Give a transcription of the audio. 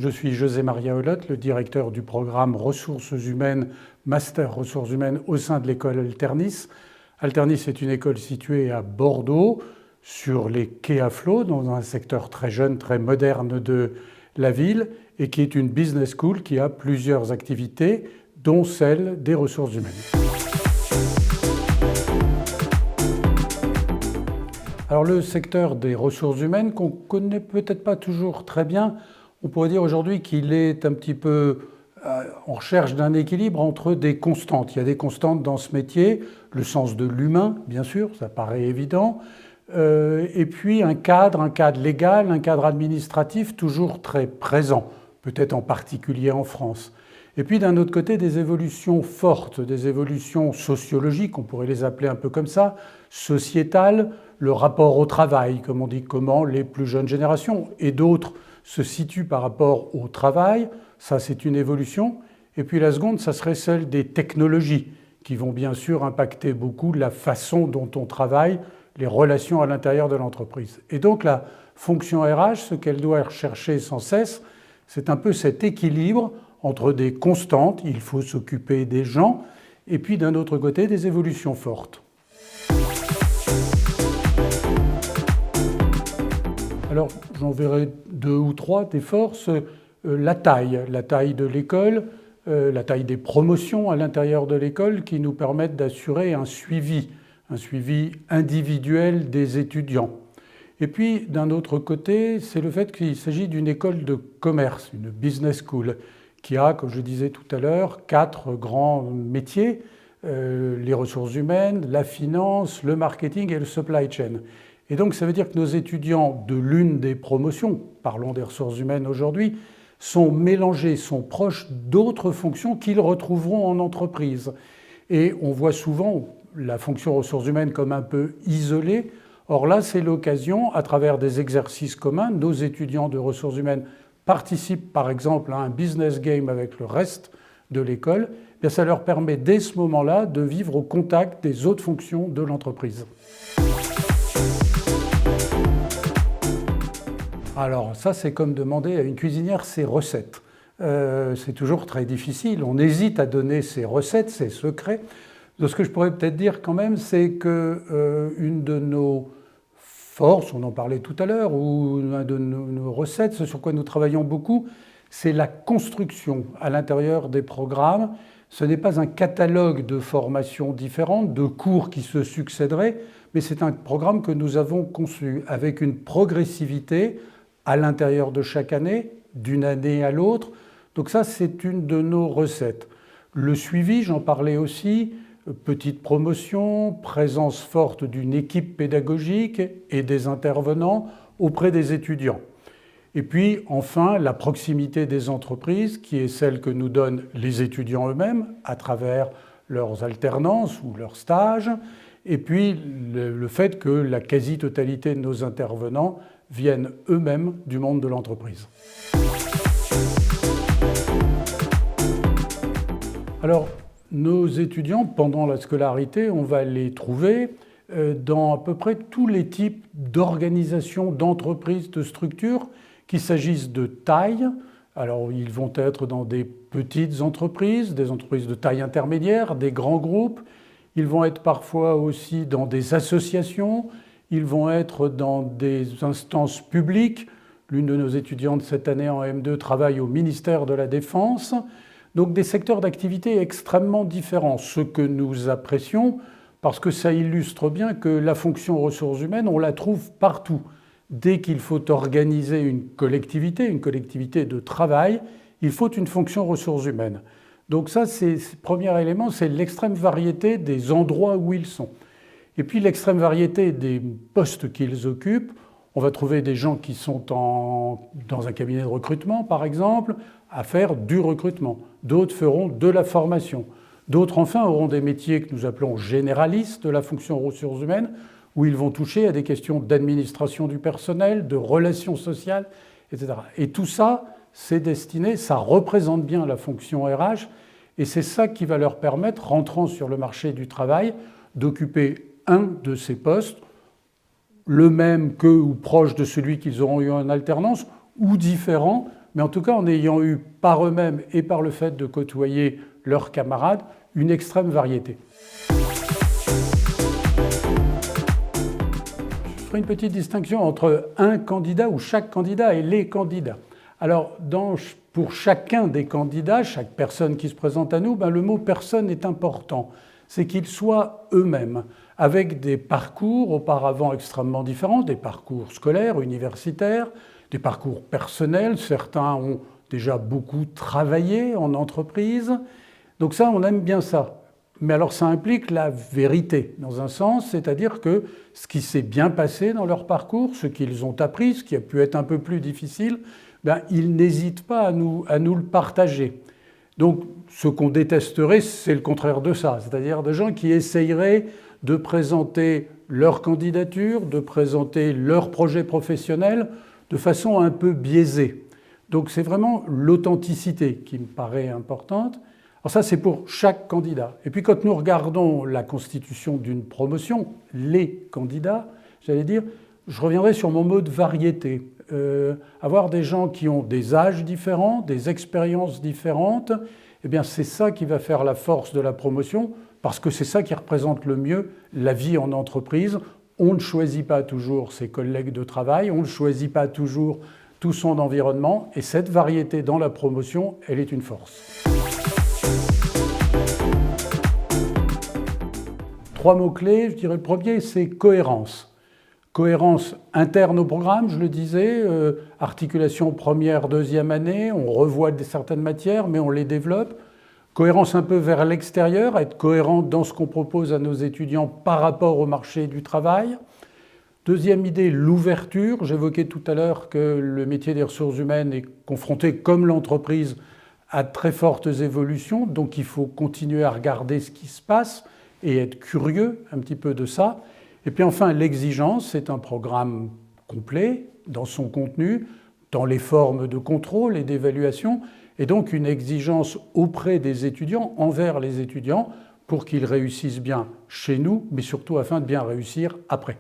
je suis José Maria Hollotte, le directeur du programme Ressources humaines, Master Ressources humaines au sein de l'école Alternis. Alternis est une école située à Bordeaux, sur les quais à flot, dans un secteur très jeune, très moderne de la ville, et qui est une business school qui a plusieurs activités, dont celle des ressources humaines. Alors le secteur des ressources humaines, qu'on ne connaît peut-être pas toujours très bien, on pourrait dire aujourd'hui qu'il est un petit peu en recherche d'un équilibre entre des constantes. Il y a des constantes dans ce métier, le sens de l'humain, bien sûr, ça paraît évident, et puis un cadre légal, un cadre administratif toujours très présent, peut-être en particulier en France. Et puis d'un autre côté, des évolutions fortes, des évolutions sociologiques, on pourrait les appeler un peu comme ça, sociétales, le rapport au travail, comme on dit, comment les plus jeunes générations et d'autres se situent par rapport au travail, ça c'est une évolution. Et puis la seconde, ça serait celle des technologies, qui vont bien sûr impacter beaucoup la façon dont on travaille, les relations à l'intérieur de l'entreprise. Et donc la fonction RH, ce qu'elle doit rechercher sans cesse, c'est un peu cet équilibre entre des constantes, il faut s'occuper des gens, et puis d'un autre côté, des évolutions fortes. Alors, j'en verrai deux ou trois des forces. La taille de l'école, la taille des promotions à l'intérieur de l'école qui nous permettent d'assurer un suivi individuel des étudiants. Et puis, d'un autre côté, c'est le fait qu'il s'agit d'une école de commerce, une business school, qui a, comme je disais tout à l'heure, 4 grands métiers, les ressources humaines, la finance, le marketing et le supply chain. Et donc ça veut dire que nos étudiants de l'une des promotions, parlons des ressources humaines aujourd'hui, sont mélangés, sont proches d'autres fonctions qu'ils retrouveront en entreprise. Et on voit souvent la fonction ressources humaines comme un peu isolée. Or là, c'est l'occasion, à travers des exercices communs, nos étudiants de ressources humaines participent par exemple à un business game avec le reste de l'école, bien ça leur permet dès ce moment-là de vivre au contact des autres fonctions de l'entreprise. Alors ça, c'est comme demander à une cuisinière ses recettes. C'est toujours très difficile, on hésite à donner ses recettes, ses secrets. Donc, ce que je pourrais peut-être dire quand même, c'est qu'une de nos forces, on en parlait tout à l'heure, ou une de nos recettes, ce sur quoi nous travaillons beaucoup, c'est la construction à l'intérieur des programmes. Ce n'est pas un catalogue de formations différentes, de cours qui se succéderaient, mais c'est un programme que nous avons conçu avec une progressivité à l'intérieur de chaque année, d'une année à l'autre. Donc ça, c'est une de nos recettes. Le suivi, j'en parlais aussi, petite promotion, présence forte d'une équipe pédagogique et des intervenants auprès des étudiants. Et puis enfin, la proximité des entreprises qui est celle que nous donnent les étudiants eux-mêmes à travers leurs alternances ou leurs stages. Et puis le fait que la quasi-totalité de nos intervenants viennent eux-mêmes du monde de l'entreprise. Alors, nos étudiants, pendant la scolarité, on va les trouver dans à peu près tous les types d'organisations, d'entreprises, de structures, qu'il s'agisse de taille. Alors, ils vont être dans des petites entreprises, des entreprises de taille intermédiaire, des grands groupes. Ils vont être parfois aussi dans des associations. Ils vont être dans des instances publiques. L'une de nos étudiantes cette année en M2 travaille au ministère de la Défense. Donc des secteurs d'activité extrêmement différents, ce que nous apprécions parce que ça illustre bien que la fonction ressources humaines, on la trouve partout. Dès qu'il faut organiser une collectivité de travail, il faut une fonction ressources humaines. Donc ça, c'est le premier élément, c'est l'extrême variété des endroits où ils sont. Et puis l'extrême variété des postes qu'ils occupent. On va trouver des gens qui sont dans un cabinet de recrutement, par exemple, à faire du recrutement. D'autres feront de la formation. D'autres, enfin, auront des métiers que nous appelons généralistes de la fonction ressources humaines, où ils vont toucher à des questions d'administration du personnel, de relations sociales, etc. Et tout ça, c'est destiné, ça représente bien la fonction RH, et c'est ça qui va leur permettre, rentrant sur le marché du travail, d'occuper un de ces postes, le même que ou proche de celui qu'ils auront eu en alternance, ou différent mais en tout cas en ayant eu par eux-mêmes et par le fait de côtoyer leurs camarades une extrême variété. Je ferai une petite distinction entre un candidat ou chaque candidat et les candidats. Alors, pour chacun des candidats, chaque personne qui se présente à nous, le mot « personne » est important. C'est qu'ils soient eux-mêmes, avec des parcours auparavant extrêmement différents, des parcours scolaires, universitaires, des parcours personnels. Certains ont déjà beaucoup travaillé en entreprise. Donc ça, on aime bien ça. Mais alors ça implique la vérité, dans un sens, c'est-à-dire que ce qui s'est bien passé dans leur parcours, ce qu'ils ont appris, ce qui a pu être un peu plus difficile, ils n'hésitent pas à nous le partager. Donc ce qu'on détesterait, c'est le contraire de ça, c'est-à-dire des gens qui essayeraient de présenter leur candidature, de présenter leur projet professionnel de façon un peu biaisée. Donc c'est vraiment l'authenticité qui me paraît importante. Alors ça, c'est pour chaque candidat. Et puis quand nous regardons la constitution d'une promotion, les candidats, j'allais dire, je reviendrai sur mon mot de variété. Avoir des gens qui ont des âges différents, des expériences différentes, eh bien c'est ça qui va faire la force de la promotion, parce que c'est ça qui représente le mieux la vie en entreprise. On ne choisit pas toujours ses collègues de travail, on ne choisit pas toujours tout son environnement, et cette variété dans la promotion, elle est une force. 3 mots-clés, je dirais le premier, c'est cohérence. Cohérence interne au programme, je le disais, articulation première, deuxième année, on revoit certaines matières, mais on les développe. Cohérence un peu vers l'extérieur, être cohérent dans ce qu'on propose à nos étudiants par rapport au marché du travail. Deuxième idée, l'ouverture. J'évoquais tout à l'heure que le métier des ressources humaines est confronté, comme l'entreprise, à très fortes évolutions, donc il faut continuer à regarder ce qui se passe et être curieux un petit peu de ça. Et puis enfin, l'exigence, c'est un programme complet dans son contenu, dans les formes de contrôle et d'évaluation, et donc une exigence auprès des étudiants, envers les étudiants, pour qu'ils réussissent bien chez nous, mais surtout afin de bien réussir après.